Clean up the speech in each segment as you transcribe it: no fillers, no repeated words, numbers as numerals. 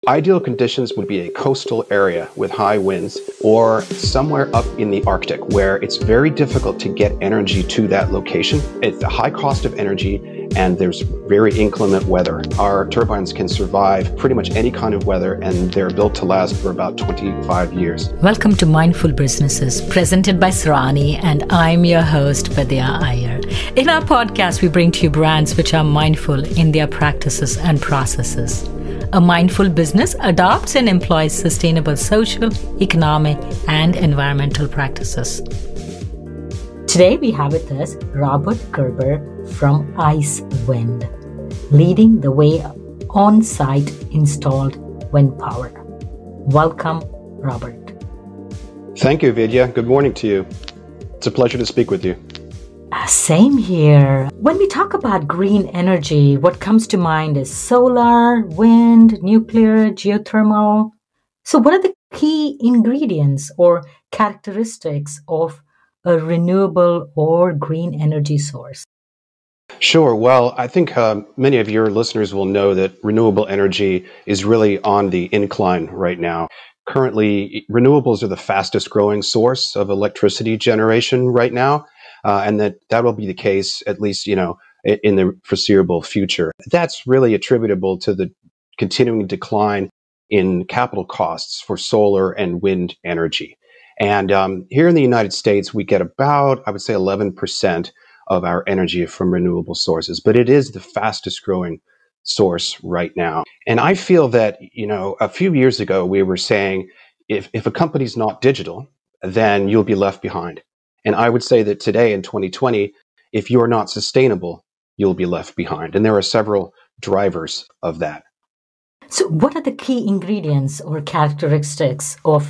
Ideal conditions would be a coastal area with high winds or somewhere up in the Arctic where it's very difficult to get energy to that location. It's a high cost of energy and there's very inclement weather. Our turbines can survive pretty much any kind of weather and they're built to last for about 25 years. Welcome to Mindful Businesses, presented by Sarani, and I'm your host, Vidya Iyer. In our podcast, we bring to you brands which are mindful in their practices and processes. A mindful business adopts and employs sustainable social, economic, and environmental practices. Today we have with us Robert Gerber from Icewind, leading the way on-site installed wind power. Welcome, Robert. Thank you, Vidya. Good morning to you. It's a pleasure to speak with you. Same here. When we talk about green energy, what comes to mind is solar, wind, nuclear, geothermal. So what are the key ingredients or characteristics of a renewable or green energy source? Sure. Well, I think many of your listeners will know that renewable energy is really on the incline right now. Currently, renewables are the fastest growing source of electricity generation right now. And that will be the case, at least, in the foreseeable future. That's really attributable to the continuing decline in capital costs for solar and wind energy. And here in the United States, we get about, I would say, 11% of our energy from renewable sources. But it is the fastest growing source right now. And I feel that, a few years ago, we were saying, if a company's not digital, then you'll be left behind. And I would say that today in 2020, if you're not sustainable, you'll be left behind. And there are several drivers of that. So what are the key ingredients or characteristics of,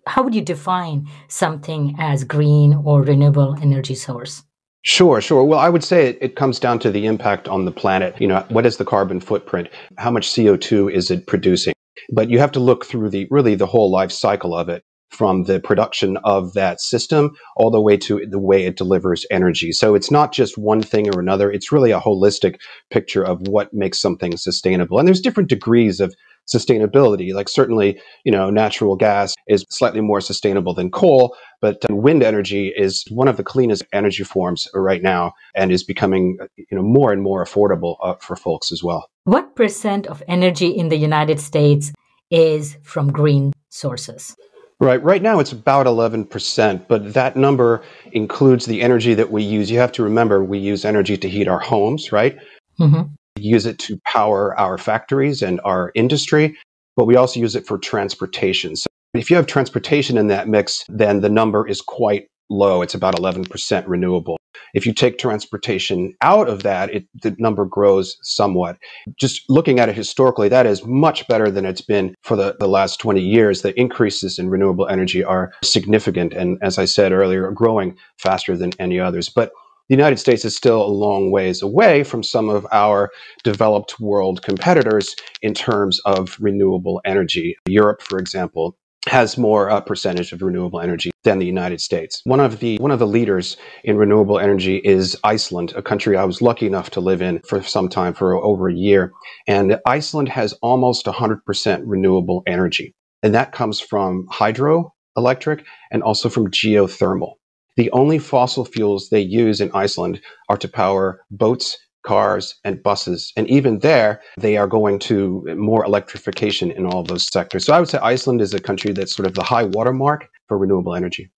how would you define something as green or renewable energy source? Sure. Well, I would say it comes down to the impact on the planet. What is the carbon footprint? How much CO2 is it producing? But you have to look through the whole life cycle of it, from the production of that system all the way to the way it delivers energy. So it's not just one thing or another. It's really a holistic picture of what makes something sustainable. And there's different degrees of sustainability. Like certainly, natural gas is slightly more sustainable than coal, but wind energy is one of the cleanest energy forms right now and is becoming, more and more affordable for folks as well. What percent of energy in the United States is from green sources? Right now it's about 11%, but that number includes the energy that we use. You have to remember, we use energy to heat our homes, right? Mm-hmm. We use it to power our factories and our industry, but we also use it for transportation. So if you have transportation in that mix, then the number is quite low. It's about 11% renewable. If you take transportation out of that, the number grows somewhat. Just looking at it historically, that is much better than it's been for the last 20 years. The increases in renewable energy are significant and, as I said earlier, growing faster than any others. But the United States is still a long ways away from some of our developed world competitors in terms of renewable energy. Europe, for example, has more percentage of renewable energy than the United States. One of the leaders in renewable energy is Iceland, a country I was lucky enough to live in for some time, for over a year. And Iceland has almost 100% renewable energy. And that comes from hydroelectric and also from geothermal. The only fossil fuels they use in Iceland are to power boats, cars, and buses. And even there, they are going to more electrification in all of those sectors. So I would say Iceland is a country that's sort of the high watermark for renewable energy.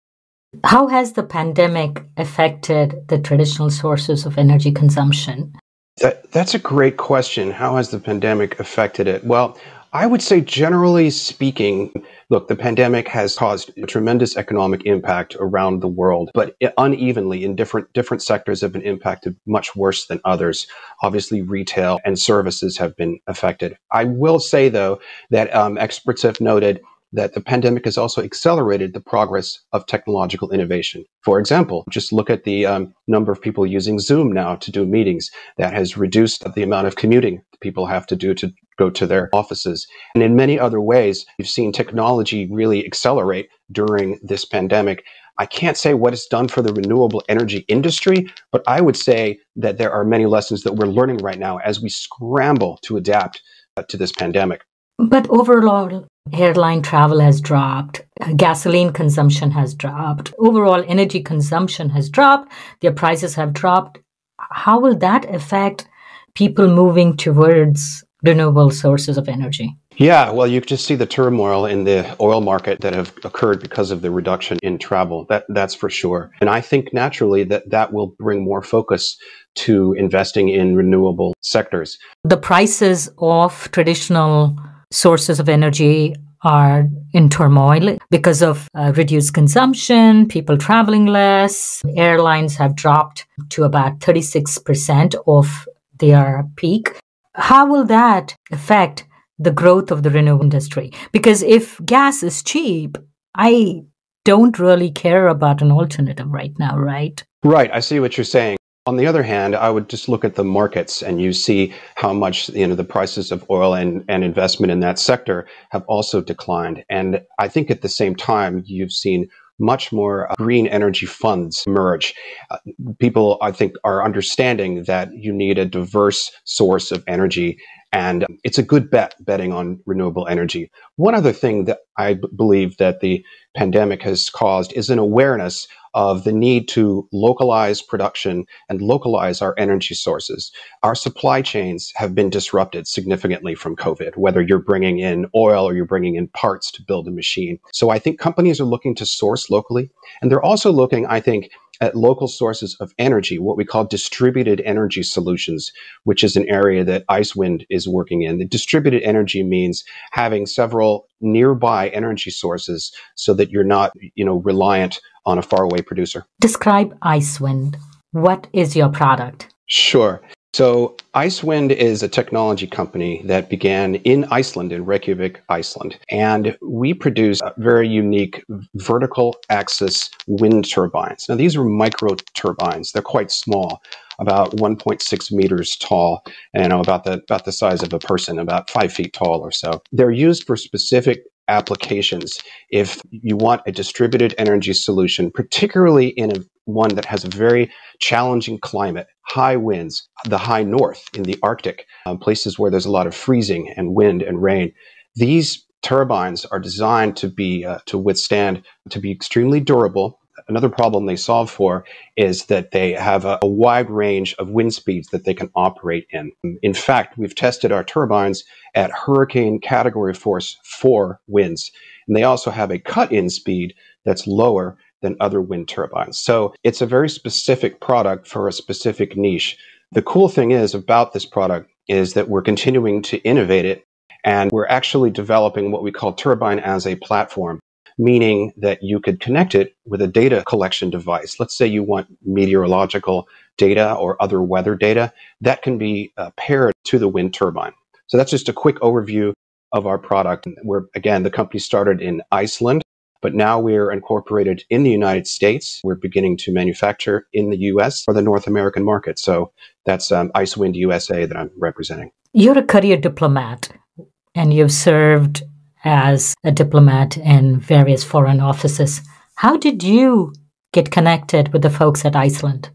How has the pandemic affected the traditional sources of energy consumption? That's a great question. How has the pandemic affected it? Well, I would say generally speaking, look, the pandemic has caused a tremendous economic impact around the world, but unevenly in different sectors have been impacted much worse than others. Obviously, retail and services have been affected. I will say, though, that experts have noted that the pandemic has also accelerated the progress of technological innovation. For example, just look at the number of people using Zoom now to do meetings. That has reduced the amount of commuting people have to do to go to their offices. And in many other ways, we've seen technology really accelerate during this pandemic. I can't say what it's done for the renewable energy industry, but I would say that there are many lessons that we're learning right now as we scramble to adapt to this pandemic. But overall, airline travel has dropped, gasoline consumption has dropped, overall energy consumption has dropped, their prices have dropped. How will that affect people moving towards renewable sources of energy? Yeah, well, you just see the turmoil in the oil market that have occurred because of the reduction in travel. That's for sure. And I think naturally that will bring more focus to investing in renewable sectors. The prices of traditional sources of energy are in turmoil because of reduced consumption, people traveling less. Airlines have dropped to about 36% of their peak. How will that affect the growth of the renewable industry? Because if gas is cheap, I don't really care about an alternative right now, right? Right. I see what you're saying. On the other hand, I would just look at the markets and you see how much, the prices of oil and investment in that sector have also declined. And I think at the same time, you've seen much more green energy funds emerge. People, I think, are understanding that you need a diverse source of energy, and it's a good betting on renewable energy. One other thing that I believe that the pandemic has caused is an awareness of the need to localize production and localize our energy sources. Our supply chains have been disrupted significantly from COVID, whether you're bringing in oil or you're bringing in parts to build a machine. So I think companies are looking to source locally, and they're also looking, I think, at local sources of energy, what we call distributed energy solutions, which is an area that Icewind is working in. The distributed energy means having several nearby energy sources so that you're not, reliant on a faraway producer. Describe Icewind. What is your product? Sure. So Icewind is a technology company that began in Iceland, in Reykjavik, Iceland. And we produce very unique vertical axis wind turbines. Now, these are micro turbines. They're quite small, about 1.6 meters tall, and about the size of a person, about 5 feet tall or so. They're used for specific applications. If you want a distributed energy solution, particularly in one that has a very challenging climate, high winds, the high north in the Arctic, places where there's a lot of freezing and wind and rain, these turbines are designed to be extremely durable. Another problem they solve for is that they have a wide range of wind speeds that they can operate in. In fact, we've tested our turbines at hurricane category force 4 winds, and they also have a cut-in speed that's lower than other wind turbines. So it's a very specific product for a specific niche. The cool thing is about this product is that we're continuing to innovate it, and we're actually developing what we call Turbine as a platform, meaning that you could connect it with a data collection device. Let's say you want meteorological data or other weather data that can be paired to the wind turbine. So that's just a quick overview of our product. Again, the company started in Iceland, but now we're incorporated in the United States. We're beginning to manufacture in the US for the North American market. So that's Icewind USA that I'm representing. You're a career diplomat, and you've served as a diplomat in various foreign offices. How did you get connected with the folks at Iceland?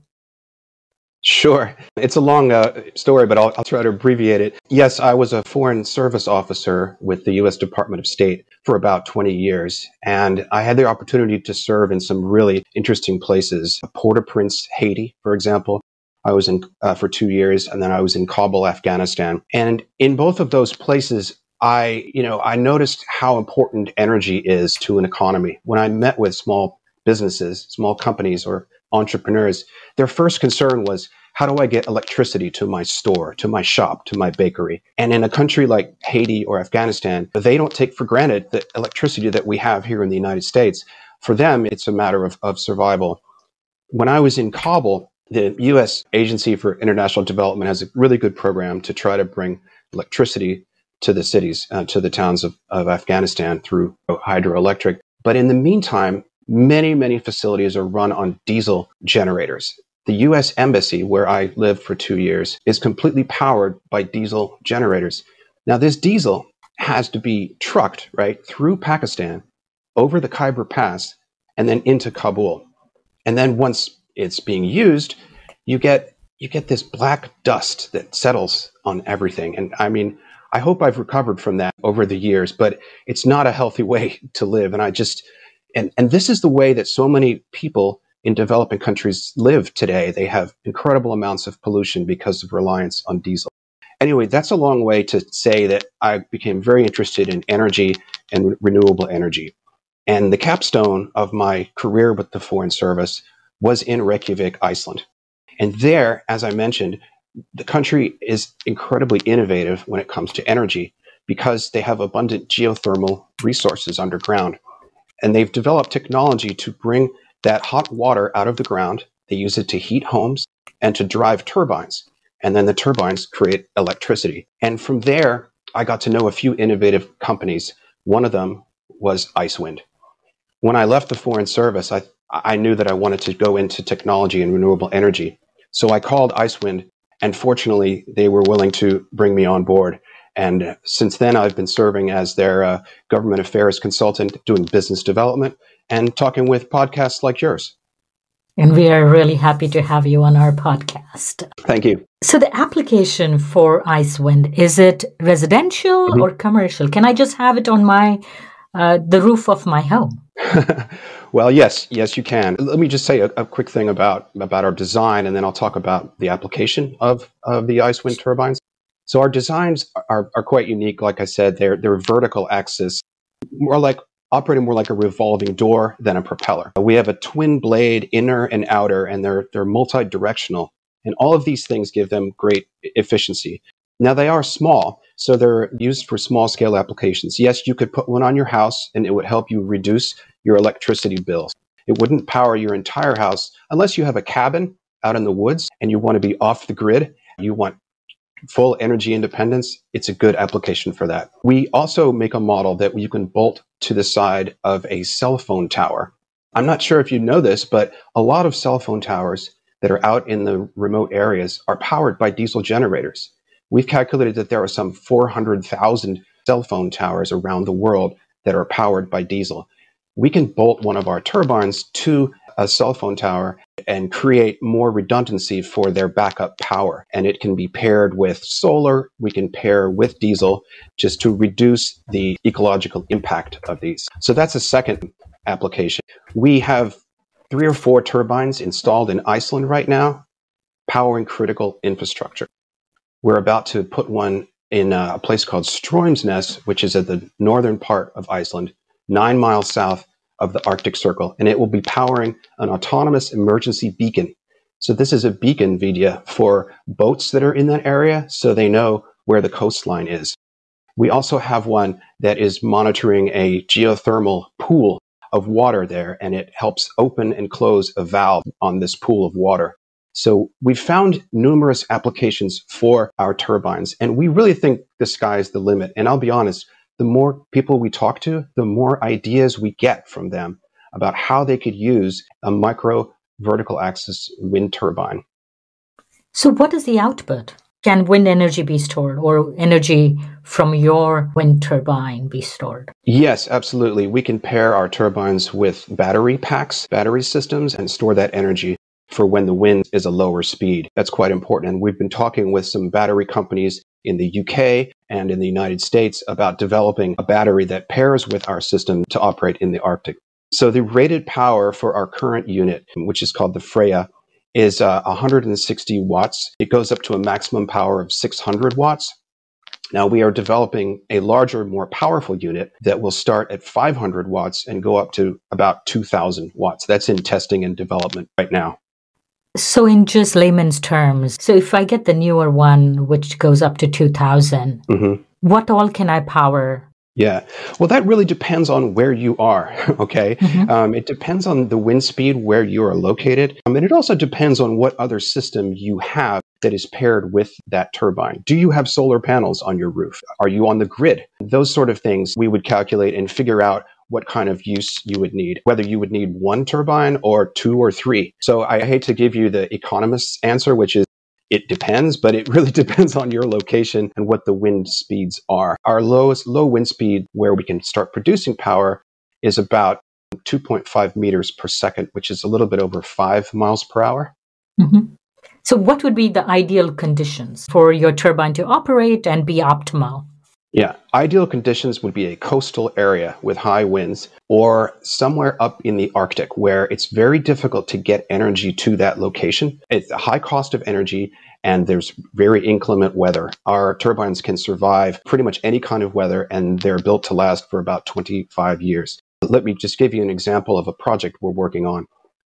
Sure. It's a long story, but I'll try to abbreviate it. Yes, I was a foreign service officer with the U.S. Department of State for about 20 years, and I had the opportunity to serve in some really interesting places. Port-au-Prince, Haiti, for example. I was in for 2 years, and then I was in Kabul, Afghanistan. And in both of those places, I noticed how important energy is to an economy. When I met with small businesses, small companies or entrepreneurs, their first concern was, how do I get electricity to my store, to my shop, to my bakery? And in a country like Haiti or Afghanistan, they don't take for granted the electricity that we have here in the United States. For them, it's a matter of survival. When I was in Kabul, the U.S. Agency for International Development has a really good program to try to bring electricity to the cities, to the towns of Afghanistan through hydroelectric. But in the meantime, many, many facilities are run on diesel generators. The U.S. Embassy, where I lived for 2 years, is completely powered by diesel generators. Now, this diesel has to be trucked, right, through Pakistan, over the Khyber Pass, and then into Kabul. And then once it's being used, you get this black dust that settles on everything. And I mean, I hope I've recovered from that over the years, but it's not a healthy way to live. And this is the way that so many people in developing countries live today. They have incredible amounts of pollution because of reliance on diesel. Anyway, that's a long way to say that I became very interested in energy and renewable energy. And the capstone of my career with the Foreign Service was in Reykjavik, Iceland. And there, as I mentioned, the country is incredibly innovative when it comes to energy because they have abundant geothermal resources underground. And they've developed technology to bring that hot water out of the ground. They use it to heat homes and to drive turbines. And then the turbines create electricity. And from there, I got to know a few innovative companies. One of them was Icewind. When I left the Foreign Service, I knew that I wanted to go into technology and renewable energy. So I called Icewind, and fortunately, they were willing to bring me on board. And since then, I've been serving as their government affairs consultant, doing business development, and talking with podcasts like yours. And we are really happy to have you on our podcast. Thank you. So the application for Icewind, is it residential or commercial? Can I just have it on the roof of my home? Well, yes, you can. Let me just say a quick thing about our design, and then I'll talk about the application of the Icewind turbines. So our designs are quite unique. Like I said, they're vertical axis, operating more like a revolving door than a propeller. We have a twin blade, inner and outer, and they're multi-directional. And all of these things give them great efficiency. Now, they are small, so they're used for small-scale applications. Yes, you could put one on your house, and it would help you reduce your electricity bills. It wouldn't power your entire house unless you have a cabin out in the woods and you want to be off the grid. You want full energy independence. It's a good application for that. We also make a model that you can bolt to the side of a cell phone tower. I'm not sure if you know this, but a lot of cell phone towers that are out in the remote areas are powered by diesel generators. We've calculated that there are some 400,000 cell phone towers around the world that are powered by diesel. We can bolt one of our turbines to a cell phone tower and create more redundancy for their backup power. And it can be paired with solar. We can pair with diesel just to reduce the ecological impact of these. So that's a second application. We have 3 or 4 turbines installed in Iceland right now, powering critical infrastructure. We're about to put one in a place called Straumsnes, which is at the northern part of Iceland, 9 miles south of the Arctic Circle, and it will be powering an autonomous emergency beacon. So this is a beacon, Vidya, for boats that are in that area so they know where the coastline is. We also have one that is monitoring a geothermal pool of water there, and it helps open and close a valve on this pool of water. So we've found numerous applications for our turbines, and we really think the sky is the limit. And I'll be honest, the more people we talk to, the more ideas we get from them about how they could use a micro vertical axis wind turbine. So what is the output? Can wind energy be stored, or energy from your wind turbine be stored? Yes, absolutely. We can pair our turbines with battery packs, battery systems, and store that energy for when the wind is a lower speed. That's quite important. And we've been talking with some battery companies in the UK and in the United States about developing a battery that pairs with our system to operate in the Arctic. So the rated power for our current unit, which is called the Freya, is 160 watts. It goes up to a maximum power of 600 watts. Now we are developing a larger, more powerful unit that will start at 500 watts and go up to about 2,000 watts. That's in testing and development right now. So in just layman's terms, so if I get the newer one, which goes up to 2,000, what all can I power? Yeah, well, that really depends on where you are, okay? It depends on the wind speed where you are located. And it also depends on what other system you have that is paired with that turbine. Do you have solar panels on your roof? Are you on the grid? Those sort of things we would calculate and figure out what kind of use you would need, whether you would need 1 turbine or 2 or 3. So I hate to give you the economist's answer, which is it depends, but it really depends on your location and what the wind speeds are. Our lowest low wind speed where we can start producing power is about 2.5 meters per second, which is a little bit over 5 miles per hour. So what would be the ideal conditions for your turbine to operate and be optimal? Yeah, ideal conditions would be a coastal area with high winds or somewhere up in the Arctic where it's very difficult to get energy to that location. It's a high cost of energy and there's very inclement weather. Our turbines can survive pretty much any kind of weather and they're built to last for about 25 years. Let me just give you an example of a project we're working on.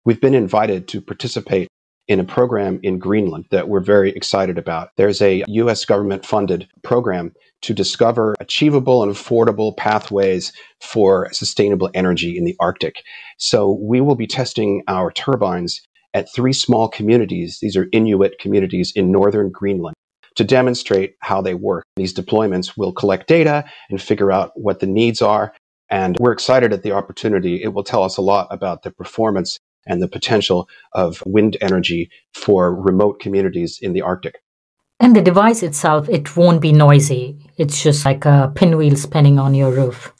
We've been invited to participate in a program in Greenland that we're very excited about. There's a US government-funded program to discover achievable and affordable pathways for sustainable energy in the Arctic. So we will be testing our turbines at 3 small communities. These are Inuit communities in northern Greenland to demonstrate how they work. These deployments will collect data and figure out what the needs are. And we're excited at the opportunity. It will tell us a lot about the performance and the potential of wind energy for remote communities in the Arctic. And the device itself, it won't be noisy. It's just like a pinwheel spinning on your roof.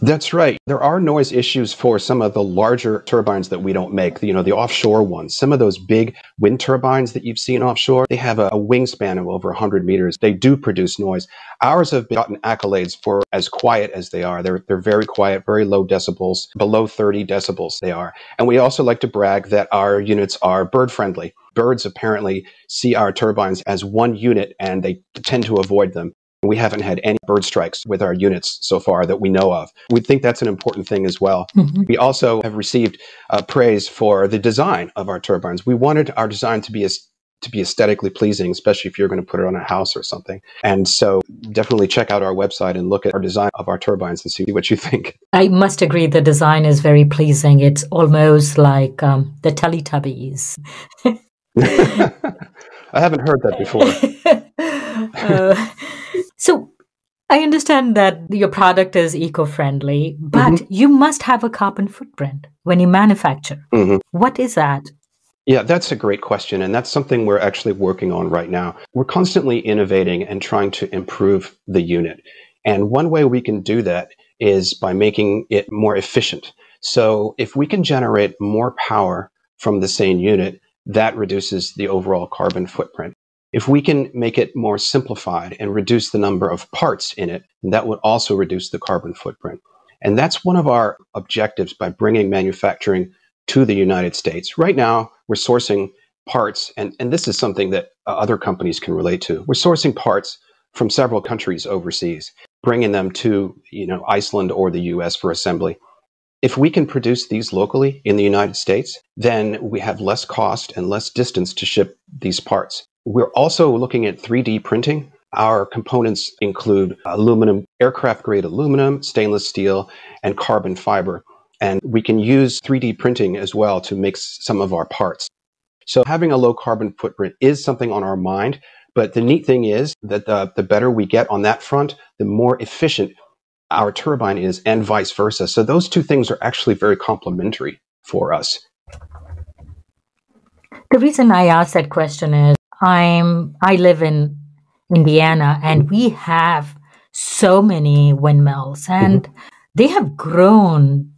That's right. There are noise issues for some of the larger turbines that we don't make, the offshore ones. Some of those big wind turbines that you've seen offshore, they have a wingspan of over 100 meters. They do produce noise. Ours have gotten accolades for as quiet as they are. They're very quiet, very low decibels, below 30 decibels they are. And we also like to brag that our units are bird friendly. Birds apparently see our turbines as one unit and they tend to avoid them. We haven't had any bird strikes with our units so far that we know of. We think that's an important thing as well. Mm-hmm. We also have received praise for the design of our turbines. We wanted our design to be aesthetically pleasing, especially if you're going to put it on a house or something. And so definitely check out our website and look at our design of our turbines and see what you think. I must agree the design is very pleasing. It's almost like the Teletubbies. I haven't heard that before. So I understand that your product is eco-friendly, but mm-hmm. you must have a carbon footprint when you manufacture. Mm-hmm. What is that? Yeah, that's a great question. And that's something we're actually working on right now. We're constantly innovating and trying to improve the unit. And one way we can do that is by making it more efficient. So if we can generate more power from the same unit, that reduces the overall carbon footprint. If we can make it more simplified and reduce the number of parts in it, that would also reduce the carbon footprint. And that's one of our objectives by bringing manufacturing to the United States. Right now, we're sourcing parts, and this is something that other companies can relate to. We're sourcing parts from several countries overseas, bringing them to Iceland or the US for assembly. If we can produce these locally in the United States, then we have less cost and less distance to ship these parts. We're also looking at 3D printing. Our components include aluminum, aircraft-grade aluminum, stainless steel, and carbon fiber. And we can use 3D printing as well to make some of our parts. So having a low carbon footprint is something on our mind. But the neat thing is that the better we get on that front, the more efficient our turbine is and vice versa. So those two things are actually very complementary for us. The reason I asked that question is I live in Indiana and we have so many windmills and mm-hmm. they have grown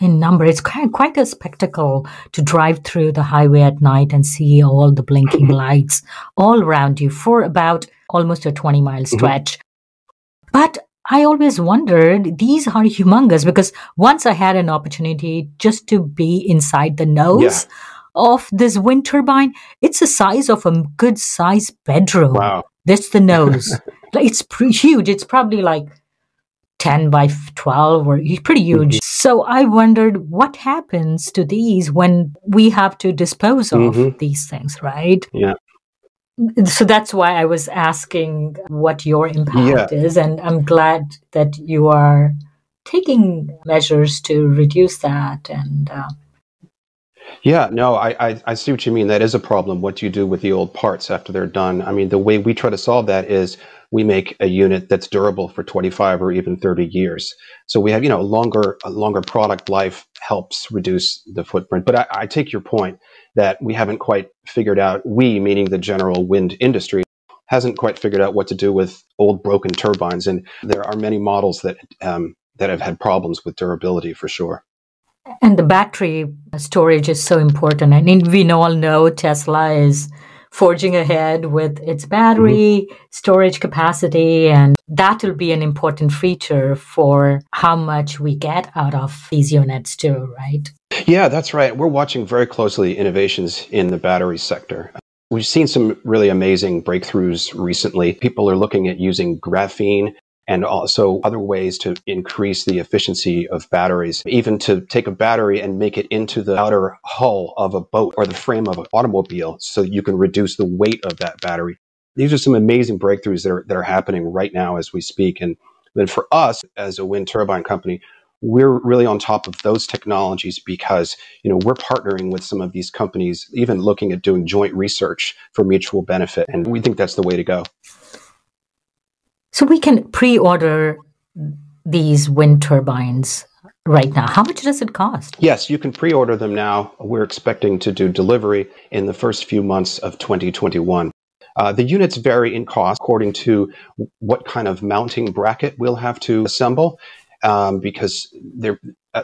in number. It's quite a spectacle to drive through the highway at night and see all the blinking lights all around you for about almost a 20-mile stretch. Mm-hmm. But I always wondered, these are humongous because once I had an opportunity just to be inside the nose of this wind turbine. It's the size of a good-sized bedroom. Wow. That's the nose. It's huge. It's probably like 10 by 12 or pretty huge. Mm-hmm. So I wondered what happens to these when we have to dispose of mm-hmm. these things, right? Yeah. So that's why I was asking what your impact is. And I'm glad that you are taking measures to reduce that. And I see what you mean. That is a problem. What do you do with the old parts after they're done? I mean, the way we try to solve that is we make a unit that's durable for 25 or even 30 years. So we have, a longer product life helps reduce the footprint. But I take your point that we haven't quite figured out, meaning the general wind industry, hasn't quite figured out what to do with old broken turbines. And there are many models that have had problems with durability for sure. And the battery storage is so important. I mean, we all know Tesla is forging ahead with its battery, storage capacity, and that will be an important feature for how much we get out of these units too, right? Yeah, that's right. We're watching very closely innovations in the battery sector. We've seen some really amazing breakthroughs recently. People are looking at using graphene and also other ways to increase the efficiency of batteries, even to take a battery and make it into the outer hull of a boat or the frame of an automobile so you can reduce the weight of that battery. These are some amazing breakthroughs that are happening right now as we speak. And then for us as a wind turbine company, we're really on top of those technologies because, we're partnering with some of these companies, even looking at doing joint research for mutual benefit. And we think that's the way to go. So we can pre-order these wind turbines right now. How much does it cost? Yes, you can pre-order them now. We're expecting to do delivery in the first few months of 2021. The units vary in cost according to what kind of mounting bracket we'll have to assemble. Because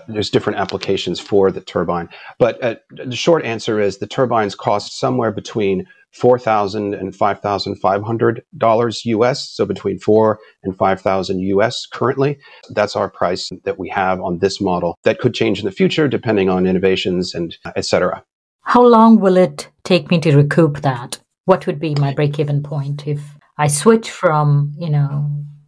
there's different applications for the turbine. But the short answer is the turbines cost somewhere between $4,000 and $5,500 US, so between $4,000 and $5,000 US currently. That's our price that we have on this model. That could change in the future depending on innovations and et cetera. How long will it take me to recoup that? What would be my break-even point if I switch from,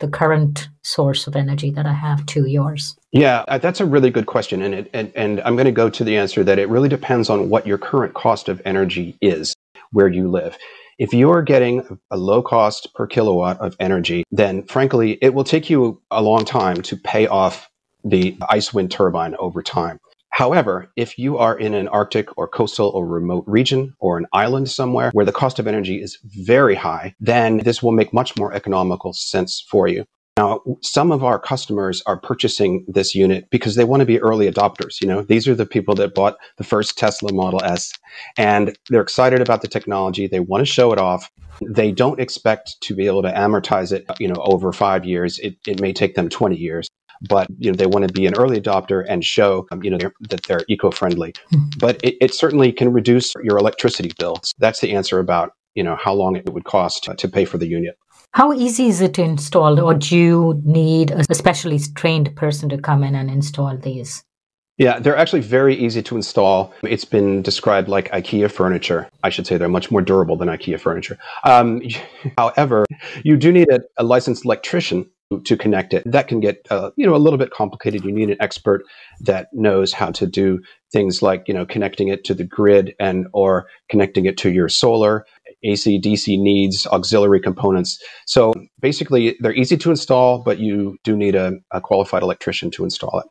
the current source of energy that I have to yours? Yeah, that's a really good question. And I'm going to go to the answer that it really depends on what your current cost of energy is, where you live. If you're getting a low cost per kilowatt of energy, then frankly, it will take you a long time to pay off the Icewind turbine over time. However, if you are in an Arctic or coastal or remote region or an island somewhere where the cost of energy is very high, then this will make much more economical sense for you. Now, some of our customers are purchasing this unit because they want to be early adopters. These are the people that bought the first Tesla Model S, and they're excited about the technology. They want to show it off. They don't expect to be able to amortize it, over 5 years. It may take them 20 years. But they want to be an early adopter and show that they're eco-friendly. But it certainly can reduce your electricity bills. That's the answer about how long it would cost to pay for the unit. How easy is it to install, or do you need a specially trained person to come in and install these? Yeah, they're actually very easy to install. It's been described like IKEA furniture. I should say they're much more durable than IKEA furniture. However, you do need a licensed electrician to connect it. That can get a little bit complicated. You need an expert that knows how to do things like connecting it to the grid or connecting it to your solar, AC, DC needs, auxiliary components. So basically, they're easy to install, but you do need a qualified electrician to install it.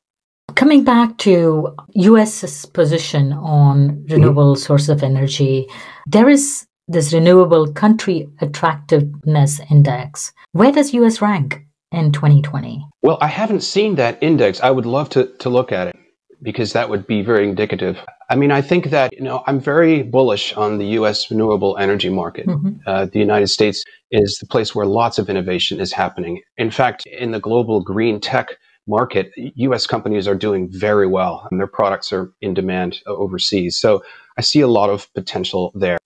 Coming back to US's position on renewable sources of energy, there is this Renewable Country Attractiveness Index. Where does US rank in 2020? Well, I haven't seen that index. I would love to look at it because that would be very indicative. I mean, I think that, I'm very bullish on the U.S. renewable energy market. The United States is the place where lots of innovation is happening. In fact, in the global green tech market, U.S. companies are doing very well, and their products are in demand overseas. So I see a lot of potential there.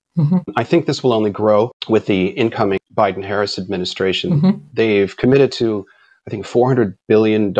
I think this will only grow with the incoming Biden-Harris administration. They've committed to, I think, $400 billion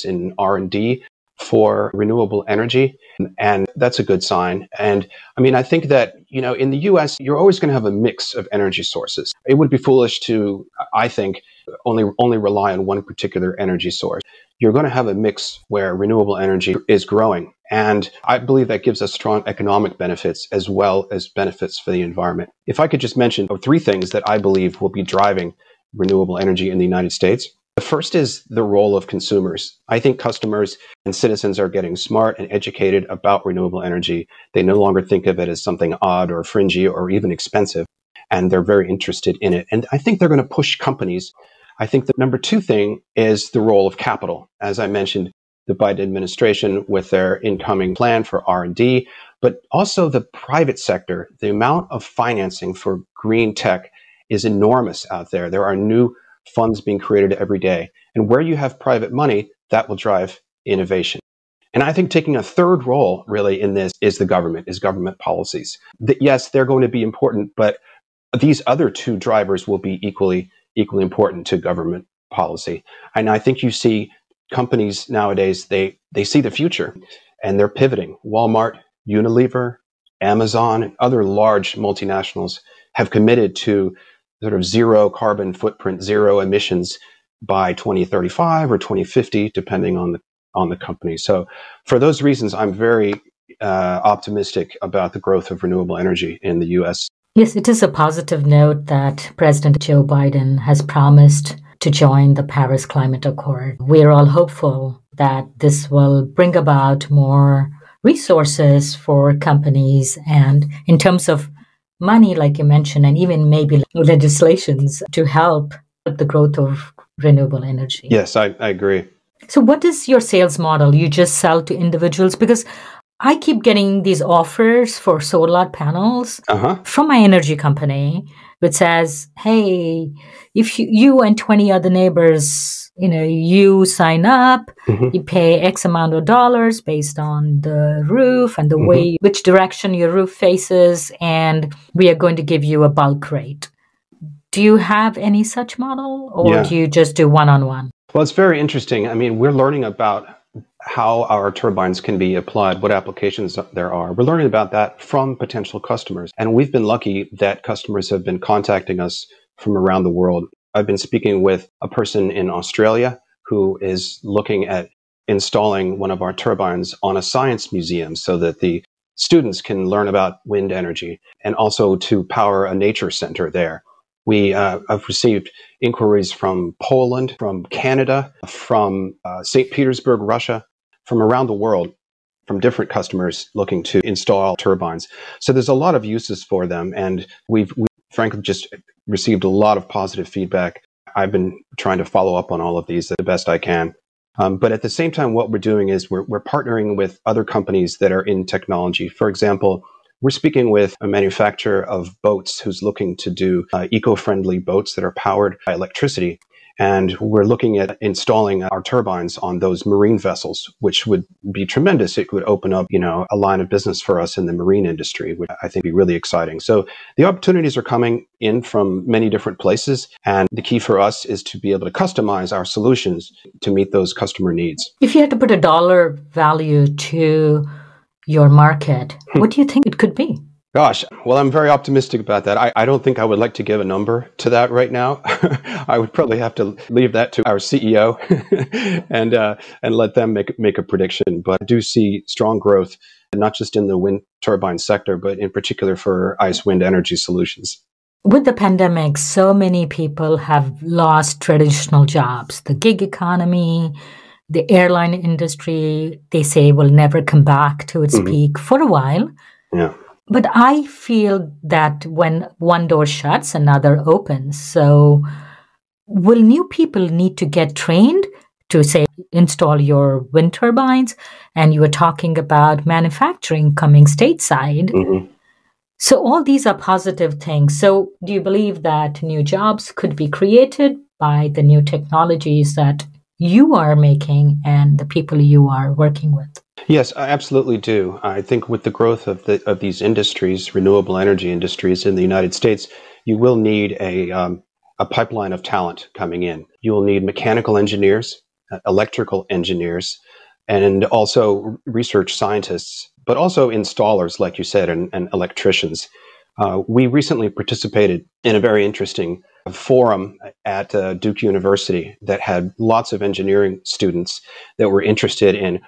in R&D for renewable energy, and that's a good sign. And I mean, I think that, in the US, you're always going to have a mix of energy sources. It would be foolish to, I think, only rely on one particular energy source. You're going to have a mix where renewable energy is growing. And I believe that gives us strong economic benefits as well as benefits for the environment. If I could just mention 3 things that I believe will be driving renewable energy in the United States. The first is the role of consumers. I think customers and citizens are getting smart and educated about renewable energy. They no longer think of it as something odd or fringy or even expensive, and they're very interested in it. And I think they're going to push companies. I think the number 2 thing is the role of capital. As I mentioned, the Biden administration with their incoming plan for R&D, but also the private sector. The amount of financing for green tech is enormous out there. There are new funds being created every day. And where you have private money, that will drive innovation. And I think taking a third role really in this is government policies. Yes, they're going to be important, but these other two drivers will be equally important to government policy. And I think you see companies nowadays, they see the future and they're pivoting. Walmart, Unilever, Amazon, and other large multinationals have committed to sort of zero carbon footprint, zero emissions by 2035 or 2050, depending on the company. So for those reasons, I'm very optimistic about the growth of renewable energy in the U.S. Yes, it is a positive note that President Joe Biden has promised to join the Paris Climate Accord. We're all hopeful that this will bring about more resources for companies, and in terms of money, like you mentioned, and even maybe legislations to help the growth of renewable energy. Yes, I agree. So what is your sales model? You just sell to individuals? Because I keep getting these offers for solar panels from my energy company, which says, hey, if you and 20 other neighbors, you sign up, you pay X amount of dollars based on the roof and the way, which direction your roof faces, and we are going to give you a bulk rate. Do you have any such model, or do you just do one-on-one? Well, it's very interesting. I mean, we're learning about how our turbines can be applied, what applications there are. We're learning about that from potential customers. And we've been lucky that customers have been contacting us from around the world. I've been speaking with a person in Australia who is looking at installing one of our turbines on a science museum so that the students can learn about wind energy, and also to power a nature center there. We have received inquiries from Poland, from Canada, from St. Petersburg, Russia, from around the world, from different customers looking to install turbines. So there's a lot of uses for them, and we've frankly just received a lot of positive feedback. I've been trying to follow up on all of these the best I can. But at the same time, what we're doing is we're partnering with other companies that are in technology. For example, we're speaking with a manufacturer of boats who's looking to do eco-friendly boats that are powered by electricity. And we're looking at installing our turbines on those marine vessels, which would be tremendous. It would open up, a line of business for us in the marine industry, which I think would be really exciting. So the opportunities are coming in from many different places. And the key for us is to be able to customize our solutions to meet those customer needs. If you had to put a dollar value to your market, what do you think it could be? Gosh, well, I'm very optimistic about that. I don't think I would like to give a number to that right now. I would probably have to leave that to our CEO and let them make a prediction. But I do see strong growth, not just in the wind turbine sector, but in particular for Icewind Energy Solutions. With the pandemic, so many people have lost traditional jobs. The gig economy, the airline industry, they say will never come back to its peak for a while. Yeah. But I feel that when one door shuts, another opens. So will new people need to get trained to, say, install your wind turbines? And you were talking about manufacturing coming stateside. So all these are positive things. So do you believe that new jobs could be created by the new technologies that you are making and the people you are working with? Yes, I absolutely do. I think with the growth of these industries, renewable energy industries in the United States, you will need a pipeline of talent coming in. You will need mechanical engineers, electrical engineers, and also research scientists, but also installers, like you said, and electricians. We recently participated in a very interesting forum at Duke University that had lots of engineering students that were interested in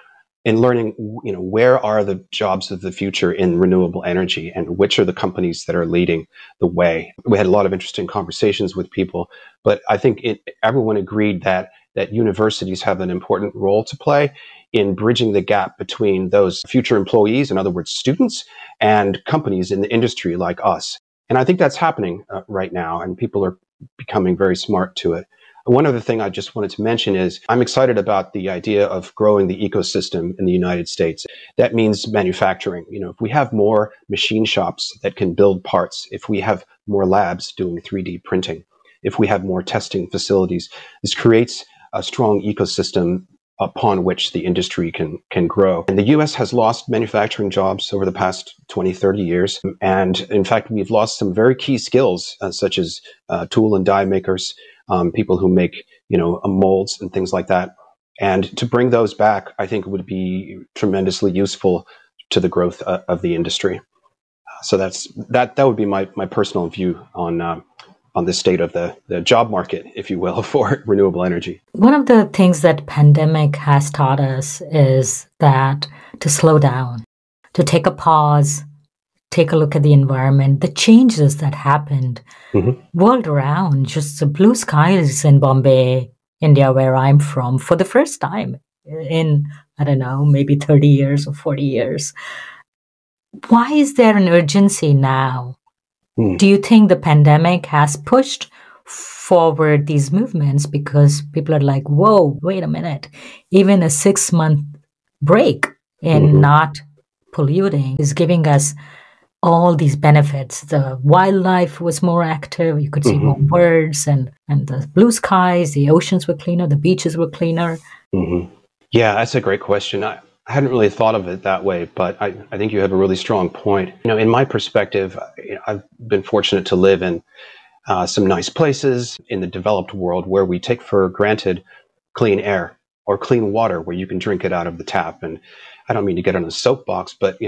learning, where are the jobs of the future in renewable energy and which are the companies that are leading the way. We had a lot of interesting conversations with people, but I think everyone agreed that universities have an important role to play in bridging the gap between those future employees, in other words, students, and companies in the industry like us. And I think that's happening right now, and people are becoming very smart to it. One other thing I just wanted to mention is I'm excited about the idea of growing the ecosystem in the United States. That means manufacturing. If we have more machine shops that can build parts, if we have more labs doing 3D printing, if we have more testing facilities, this creates a strong ecosystem upon which the industry can grow. And the US has lost manufacturing jobs over the past 20, 30 years. And in fact, we've lost some very key skills, such as tool and die makers, people who make, molds and things like that. And to bring those back, I think would be tremendously useful to the growth of the industry. So that would be my personal view on the state of the job market, if you will, for renewable energy. One of the things that pandemic has taught us is that to slow down, to take a pause, take a look at the environment, the changes that happened world around, just the blue skies in Bombay, India, where I'm from, for the first time in, I don't know, maybe 30 years or 40 years. Why is there an urgency now? Do you think the pandemic has pushed forward these movements because people are like, whoa, wait a minute, even a 6-month break in not polluting is giving us all these benefits? The wildlife was more active. You could see more birds and the blue skies, the oceans were cleaner, the beaches were cleaner. Yeah, that's a great question. I hadn't really thought of it that way, but I think you have a really strong point. In my perspective, I've been fortunate to live in some nice places in the developed world where we take for granted clean air or clean water where you can drink it out of the tap. And I don't mean to get on a soapbox, but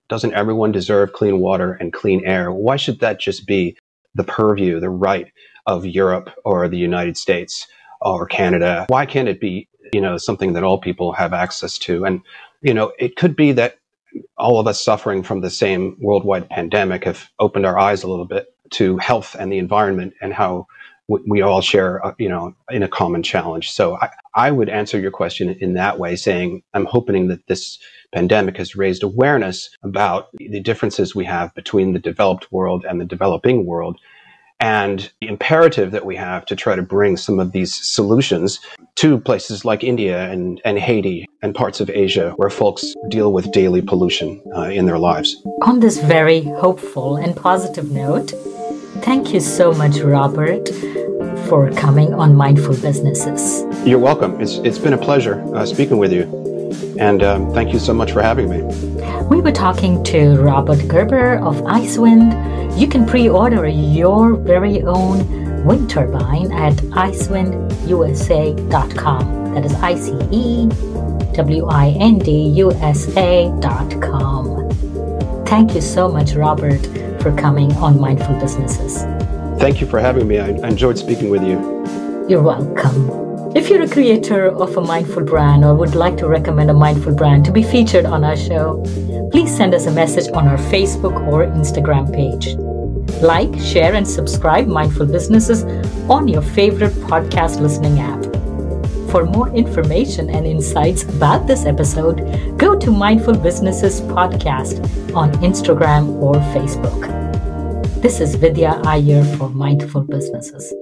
doesn't everyone deserve clean water and clean air? Why should that just be the purview, the right of Europe or the United States or Canada? Why can't it be something that all people have access to? And, it could be that all of us suffering from the same worldwide pandemic have opened our eyes a little bit to health and the environment and how we all share, in a common challenge. So I would answer your question in that way, saying I'm hoping that this pandemic has raised awareness about the differences we have between the developed world and the developing world, and the imperative that we have to try to bring some of these solutions to places like India and Haiti and parts of Asia where folks deal with daily pollution in their lives. On this very hopeful and positive note, thank you so much, Robert, for coming on Mindful Businesses. You're welcome. It's been a pleasure speaking with you. And thank you so much for having me. We were talking to Robert Gerber of Icewind. You can pre-order your very own wind turbine at icewindusa.com. That is ICEWINDUSA.com. Thank you so much, Robert, for coming on Mindful Businesses. Thank you for having me. I enjoyed speaking with you. You're welcome. If you're a creator of a mindful brand or would like to recommend a mindful brand to be featured on our show, please send us a message on our Facebook or Instagram page. Like, share, and subscribe Mindful Businesses on your favorite podcast listening app. For more information and insights about this episode, go to Mindful Businesses Podcast on Instagram or Facebook. This is Vidya Iyer for Mindful Businesses.